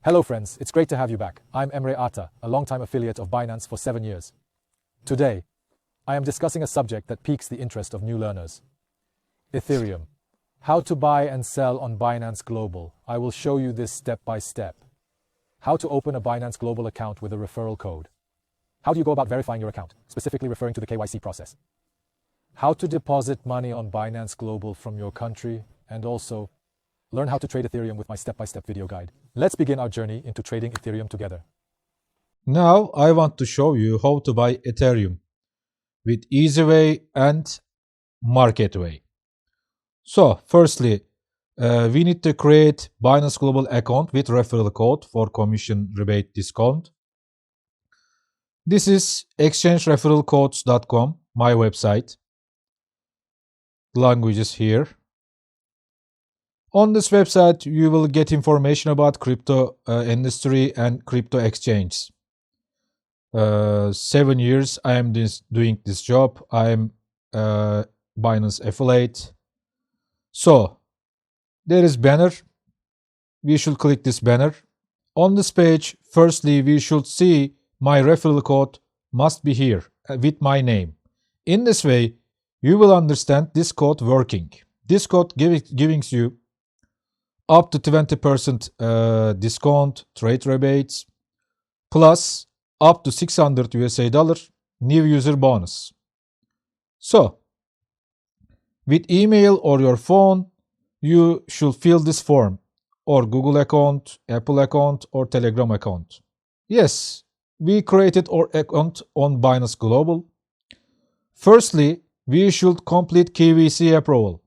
Hello friends, it's great to have you back. I'm Emre Atta, a longtime affiliate of Binance for 7 years. Today, I am discussing a subject that piques the interest of new learners. Ethereum. How to buy and sell on Binance Global. I will show you this step by step. How to open a Binance Global account with a referral code. How do you go about verifying your account, specifically referring to the KYC process. How to deposit money on Binance Global from your country, and also learn how to trade Ethereum with my step-by-step video guide. Let's begin our journey into trading Ethereum together. Now I want to show you how to buy Ethereum with easy way and market way. So firstly, we need to create Binance Global account with referral code for commission rebate discount. This is exchangereferralcodes.com, my website. Languages here. On this website, you will get information about crypto industry and crypto exchange. 7 years I am doing this job. I am Binance affiliate. So there is banner. We should click this banner. On this page, firstly, we should see my referral code must be here with my name. In this way, you will understand this code working. This code giving you up to 20% discount, trade rebates, plus up to $600 new user bonus. So, with email or your phone, you should fill this form, or Google account, Apple account, or Telegram account. Yes, we created our account on Binance Global. Firstly, we should complete KYC approval.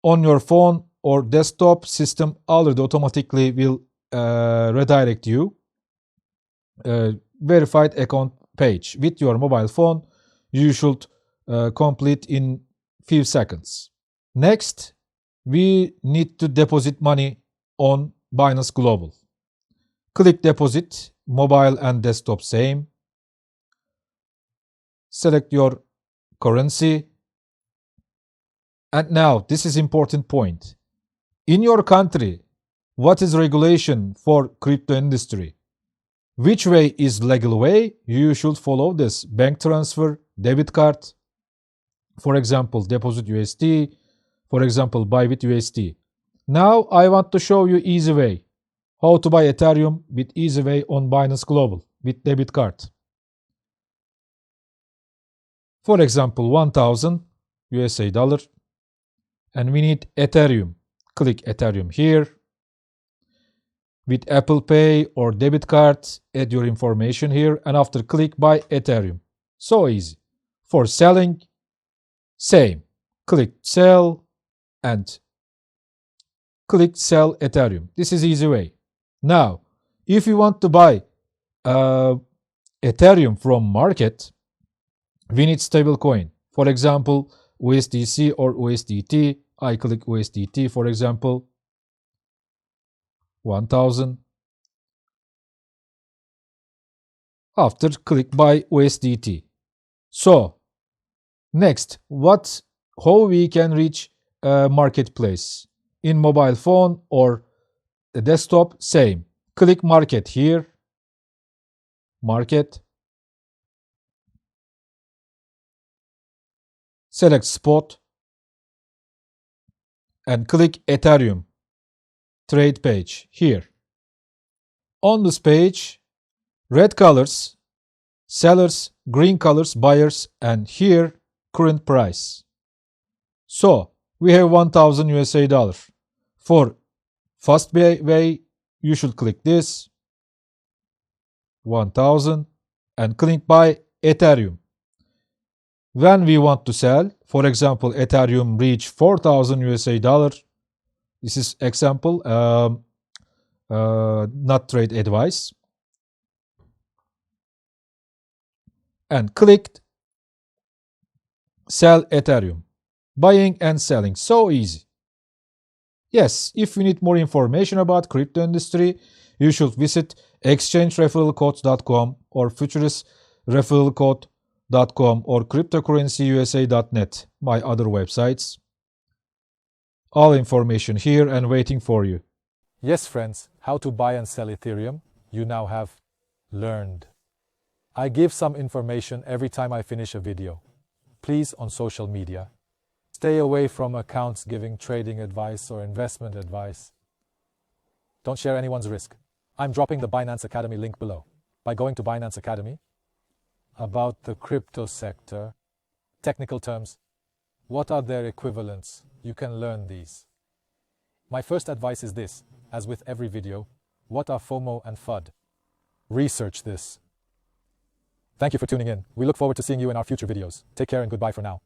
On your phone or desktop system already automatically will redirect you verified account page. With your mobile phone, you should complete in few seconds. Next, we need to deposit money on Binance Global. Click deposit, mobile and desktop same. Select your currency. And now, this is important point. In your country, what is regulation for crypto industry? Which way is legal way? You should follow this. Bank transfer, debit card. For example, deposit USD. For example, buy with USD. Now I want to show you easy way. How to buy Ethereum with easy way on Binance Global with debit card. For example, 1,000 USA dollar. And we need Ethereum. Click Ethereum here. With Apple Pay or debit card, add your information here, and after click buy Ethereum. So easy. For selling, same. Click sell and click sell Ethereum. This is easy way. Now, if you want to buy Ethereum from market, we need stable coin. For example, USDC or USDT. I click USDT, for example, 1,000. After click buy USDT. So, next, how we can reach a marketplace? In mobile phone or the desktop, same. Click market here. Market. Select spot. And click Ethereum trade page here. On this page, red colors, sellers, green colors, buyers, and here, current price. So, we have 1,000 USA dollar. For fast way, you should click this, 1,000, and click buy Ethereum. When we want to sell, for example, Ethereum reach 4,000 USA dollar. This is example, not trade advice. And clicked sell Ethereum. Buying and selling, so easy. Yes, if you need more information about crypto industry, you should visit exchangereferralcodes.com or futuristreferralcode.com or cryptocurrencyusa.net, my other websites. All information here and waiting for you. Yes, friends, how to buy and sell Ethereum, you now have learned. I give some information every time I finish a video. Please, on social media, stay away from accounts giving trading advice or investment advice. Don't share anyone's risk. I'm dropping the Binance Academy link below. By going to Binance Academy, about the crypto sector, technical terms, what are their equivalents? You can learn these. My first advice is this, as with every video, what are FOMO and FUD? Research this. Thank you for tuning in. We look forward to seeing you in our future videos. Take care and goodbye for now.